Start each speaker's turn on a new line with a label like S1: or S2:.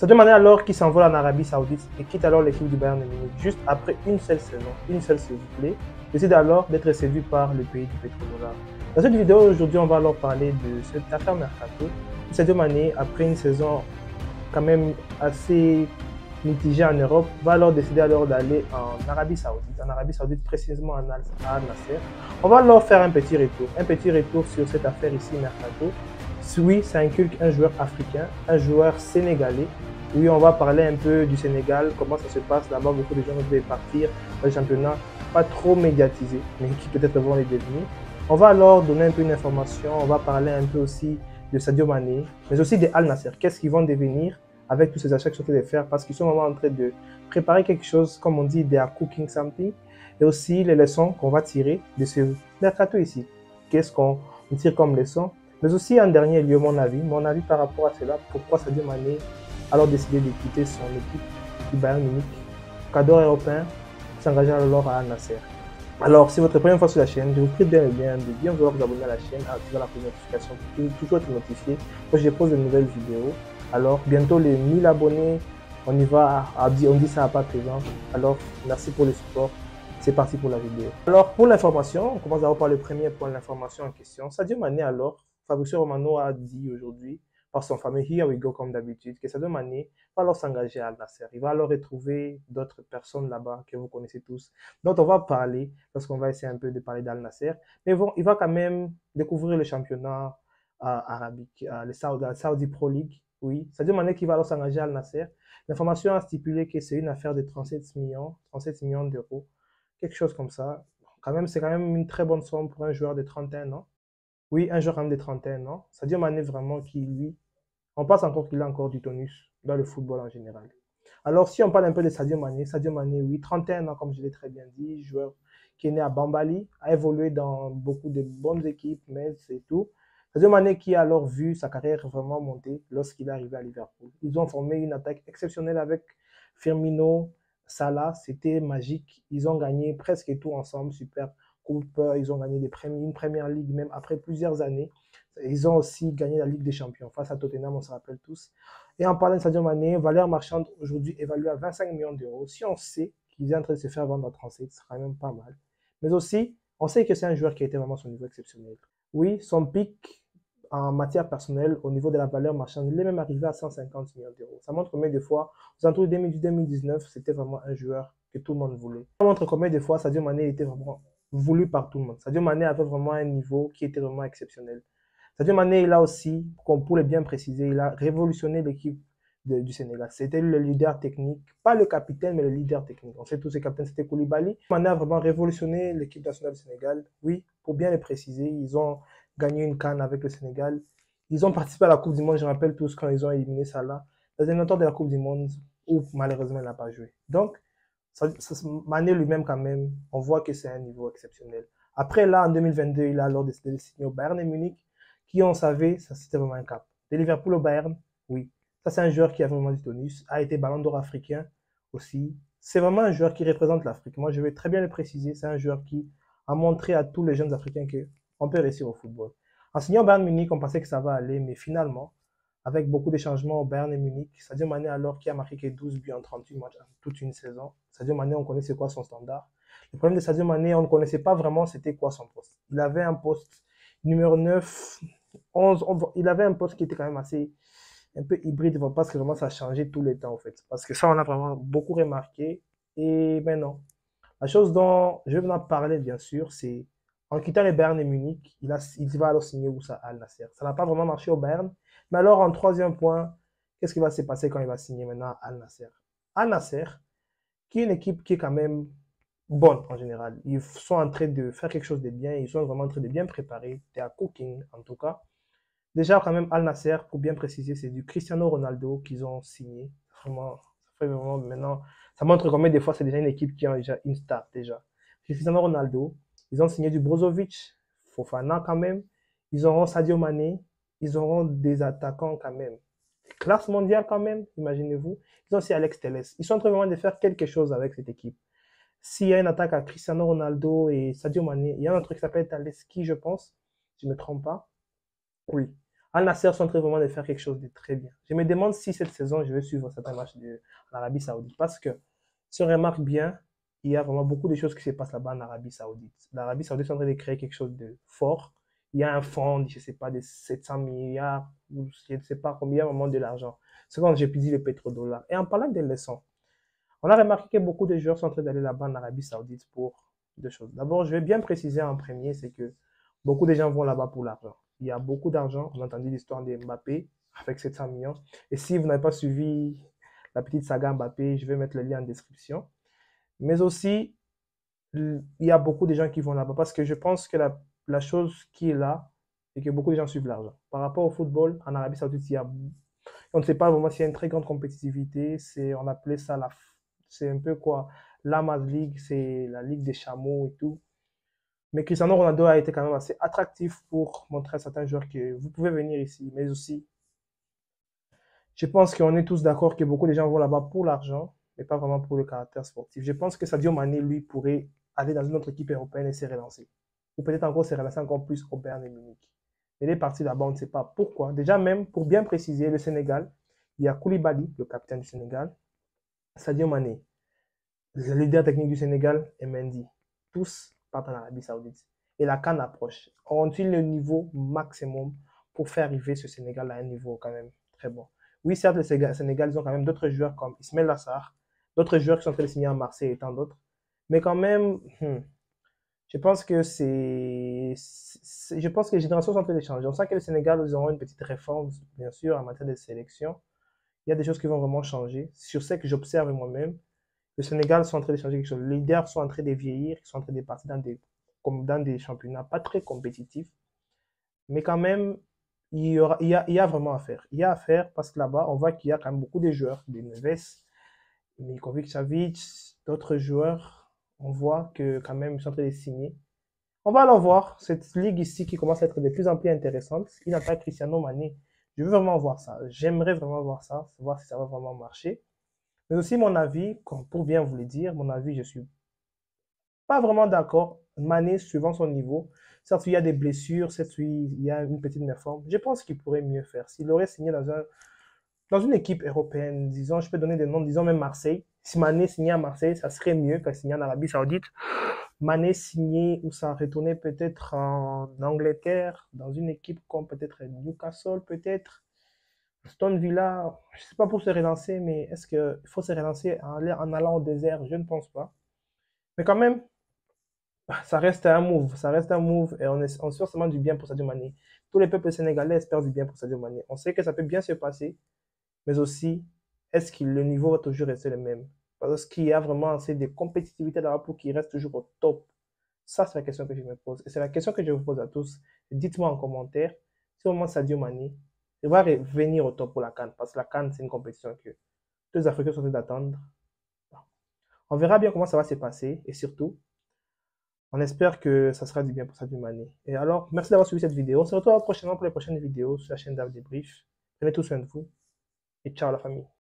S1: Sadio Mané alors qui s'envole en Arabie Saoudite et quitte alors l'équipe du Bayern Munich juste après une seule saison, s'il vous plaît, décide alors d'être séduit par le pays du pétrole. Dans cette vidéo aujourd'hui, on va alors parler de cette affaire mercato. Sadio Mané, après une saison quand même assez mitigée en Europe, va alors décider alors d'aller en Arabie Saoudite précisément à Al-Nassr. On va alors faire un petit retour sur cette affaire ici mercato. Oui, ça inculque un joueur africain, un joueur sénégalais. Oui, on va parler un peu du Sénégal, comment ça se passe là-bas. Beaucoup de gens veulent partir dans le championnat, pas trop médiatisé, mais qui peut-être vont les devenir. On va alors donner un peu une information, on va parler un peu aussi de Sadio Mané, mais aussi de Al-Nassr. Qu'est-ce qu'ils vont devenir avec tous ces achats qu'ils sont en train de faire, parce qu'ils sont vraiment en train de préparer quelque chose, comme on dit, they are cooking something, et aussi les leçons qu'on va tirer de ce mercato ici. Qu'est-ce qu'on tire comme leçon? Mais aussi en dernier lieu, mon avis par rapport à cela, pourquoi Sadio Mané a alors décidé de quitter son équipe du Bayern Munich, cadre européen, s'engageant alors à Al-Nassr. Alors, si c'est votre première fois sur la chaîne, je vous prie de bien vouloir vous abonner à la chaîne, activer la notification pour toujours être notifié quand je pose de nouvelles vidéos. Alors, bientôt les 1000 abonnés, on y va, on dit ça à pas présent. Alors, merci pour le support. C'est parti pour la vidéo. Alors, pour l'information, on commence d'abord par le premier point de l'information en question. Sadio Mané, alors, Fabrizio Romano a dit aujourd'hui, par son fameux Here We Go comme d'habitude, que Sadio Mané va alors s'engager à Al-Nassr. Il va alors retrouver d'autres personnes là-bas que vous connaissez tous, dont on va parler lorsqu'on va essayer un peu de parler d'Al-Nassr. Mais bon, il va quand même découvrir le championnat arabique, la Saudi Pro League. Oui, Sadio Mané qui va alors s'engager à Al-Nassr. L'information a stipulé que c'est une affaire de 37 millions d'euros, quelque chose comme ça. Quand même, c'est quand même une très bonne somme pour un joueur de 31 ans. Oui, un joueur quand même de 31 ans. Sadio Mané vraiment qui, lui, on pense encore qu'il a encore du tonus dans le football en général. Alors, si on parle un peu de Sadio Mané, oui, 31 ans, comme je l'ai très bien dit, joueur qui est né à Bambali, a évolué dans beaucoup de bonnes équipes, mais c'est tout. Sadio Mané qui a alors vu sa carrière vraiment monter lorsqu'il est arrivé à Liverpool. Ils ont formé une attaque exceptionnelle avec Firmino, Salah, c'était magique. Ils ont gagné presque tout ensemble, super coupe, ils ont gagné une première ligue même après plusieurs années. Ils ont aussi gagné la Ligue des Champions face à Tottenham, on se rappelle tous. Et en parlant de Sadio Mané, valeur marchande aujourd'hui évaluée à 25 millions d'euros. Si on sait qu'il est en train de se faire vendre à 37, c'est quand même pas mal. Mais aussi, on sait que c'est un joueur qui a été vraiment son niveau exceptionnel. Oui, son pic en matière personnelle, au niveau de la valeur marchande, il est même arrivé à 150 millions d'euros. Ça montre combien de fois, aux alentours de 2018-2019, c'était vraiment un joueur que tout le monde voulait. Ça montre combien de fois Sadio Mané était vraiment voulu par tout le monde. Sadio Mané avait vraiment un niveau qui était vraiment exceptionnel. Sadio Mané, il a aussi, comme pour le bien préciser, il a révolutionné l'équipe du Sénégal. C'était le leader technique, pas le capitaine, mais le leader technique. On sait tous que le capitaine, c'était Koulibaly. Mané a vraiment révolutionné l'équipe nationale du Sénégal. Oui, pour bien le préciser, ils ont gagné une CAN avec le Sénégal. Ils ont participé à la Coupe du Monde, je rappelle tous quand ils ont éliminé Salah. Dans un temps de la Coupe du Monde où malheureusement il n'a pas joué. Donc, Mané lui-même quand même, on voit que c'est un niveau exceptionnel. Après là, en 2022, il a alors décidé de signer au Bayern Munich, qui on savait, ça c'était vraiment un cap. De Liverpool au Bayern, oui. Ça c'est un joueur qui a vraiment du tonus, a été ballon d'or africain aussi. C'est vraiment un joueur qui représente l'Afrique. Moi je vais très bien le préciser, c'est un joueur qui a montré à tous les jeunes Africains qu'on peut réussir au football. En signant au Bayern Munich, on pensait que ça va aller, mais finalement, avec beaucoup de changements au Bayern Munich, Sadio Mané alors qui a marqué que 12 buts en 38 matchs en toute une saison. Sadio Mané, on connaît c'est quoi son standard. Le problème de Sadio Mané, on ne connaissait pas vraiment c'était quoi son poste. Il avait un poste numéro 9, 11, il avait un poste qui était quand même assez un peu hybride parce que vraiment ça a changé tout le temps en fait. Parce que ça, on a vraiment beaucoup remarqué. Et maintenant, la chose dont je vais vous en parler bien sûr, c'est en quittant le Bayern et Munich, il va alors signer où ça Al Nassr. Ça n'a pas vraiment marché au Bayern. Mais alors en troisième point, qu'est-ce qui va se passer quand il va signer maintenant Al Nassr? Al Nassr, qui est une équipe qui est quand même bonne en général. Ils sont en train de faire quelque chose de bien, ils sont vraiment en train de bien préparer, they are cooking en tout cas. Déjà quand même Al Nassr, pour bien préciser, c'est du Cristiano Ronaldo qu'ils ont signé. Vraiment, ça fait vraiment maintenant, ça montre combien des fois c'est déjà une équipe qui a déjà une star déjà. Cristiano Ronaldo, ils ont signé du Brozovic, Fofana quand même, ils auront Sadio Mané, ils auront des attaquants quand même. Classe mondiale quand même, imaginez-vous. Ils ont aussi Alex Telles. Ils sont en train vraiment de faire quelque chose avec cette équipe. S'il y a une attaque à Cristiano Ronaldo et Sadio Mané, il y a un truc qui s'appelle Taleski, je pense, si je ne me trompe pas. Oui. Al Nassr sont en train vraiment de faire quelque chose de très bien. Je me demande si cette saison, je vais suivre certains matchs de l'Arabie Saoudite parce que si on remarque bien, il y a vraiment beaucoup de choses qui se passent là-bas en Arabie Saoudite. L'Arabie Saoudite est en train de créer quelque chose de fort. Il y a un fonds, je ne sais pas, de 700 milliards, ou je ne sais pas combien vraiment de l'argent. C'est quand j'ai dit le pétrodollar. Et en parlant des leçons, on a remarqué que beaucoup de joueurs sont en train d'aller là-bas en Arabie Saoudite pour deux choses. D'abord, je vais bien préciser en premier, c'est que beaucoup de gens vont là-bas pour l'argent. Il y a beaucoup d'argent. On a entendu l'histoire de Mbappé avec 700 millions. Et si vous n'avez pas suivi la petite saga Mbappé, je vais mettre le lien en description. Mais aussi, il y a beaucoup de gens qui vont là-bas parce que je pense que la chose qui est là, c'est que beaucoup de gens suivent l'argent. Par rapport au football, en Arabie Saoudite, on ne sait pas vraiment s'il y a une très grande compétitivité. On appelait ça c'est un peu quoi, l'Amaz League, c'est la ligue des chameaux et tout. Mais Cristiano Ronaldo a été quand même assez attractif pour montrer à certains joueurs que vous pouvez venir ici. Mais aussi, je pense qu'on est tous d'accord que beaucoup de gens vont là-bas pour l'argent, mais pas vraiment pour le caractère sportif. Je pense que Sadio Mané, lui, pourrait aller dans une autre équipe européenne et se relancer. Ou peut-être encore se relancer encore plus au Bayern de Munich. Il est parti là-bas, on ne sait pas pourquoi. Déjà même, pour bien préciser, le Sénégal, il y a Koulibaly, le capitaine du Sénégal, Sadio Mané, le leader technique du Sénégal, et Mendy. Tous partent en Arabie Saoudite. Et la CAN approche. Ont-ils le niveau maximum pour faire arriver ce Sénégal à un niveau quand même très bon? Oui, certes, le Sénégal, ils ont quand même d'autres joueurs comme Ismaël Lassar, d'autres joueurs qui sont en train de signer à Marseille et tant d'autres. Mais quand même, je pense que je pense que les générations sont en train de changer. On sent que le Sénégal, ils auront une petite réforme, bien sûr, en matière de sélection. Il y a des choses qui vont vraiment changer. Sur ce que j'observe moi-même, le Sénégal sont en train de changer quelque chose. Les leaders sont en train de vieillir, ils sont en train de partir dans des championnats pas très compétitifs. Mais quand même, il y a vraiment à faire. Il y a à faire parce que là-bas, on voit qu'il y a quand même beaucoup de joueurs, des Neves, Milikovic Savic, d'autres joueurs. On voit que quand même, ils sont en train de signer. On va alors voir cette ligue ici qui commence à être de plus en plus intéressante. Il attaque Cristiano Mané. Je veux vraiment voir ça. J'aimerais vraiment voir ça, voir si ça va vraiment marcher. Mais aussi mon avis, pour bien vous le dire, mon avis, je suis pas vraiment d'accord. Mané, suivant son niveau, certes, il y a des blessures, certes, il y a une petite méforme. Je pense qu'il pourrait mieux faire. S'il aurait signé dans une équipe européenne, disons, je peux donner des noms, disons même Marseille. Si Mané signait à Marseille, ça serait mieux qu'à signer en Arabie Saoudite. Mané signé ou ça retourner peut-être en Angleterre, dans une équipe comme peut-être Newcastle, peut-être. Aston Villa, je ne sais pas pour se relancer, mais est-ce qu'il faut se relancer en allant au désert? Je ne pense pas. Mais quand même, ça reste un move. Ça reste un move et on espère seulement du bien pour Sadio Mané. Tous les peuples sénégalais espèrent du bien pour Sadio Mané. On sait que ça peut bien se passer, mais aussi, est-ce que le niveau va toujours rester le même? Parce qu'il y a vraiment assez de compétitivité là-bas pour qu'il reste toujours au top. Ça, c'est la question que je me pose. Et c'est la question que je vous pose à tous. Dites-moi en commentaire si au moins Sadio Mané va revenir au top pour la CAN. Parce que la CAN, c'est une compétition que tous les Africains sont en train d'attendre. On verra bien comment ça va se passer. Et surtout, on espère que ça sera du bien pour Sadio Mané. Et alors, merci d'avoir suivi cette vidéo. On se retrouve prochainement pour les prochaines vidéos sur la chaîne d'Av Débrief. Prenez tout soin de vous. Et ciao la famille.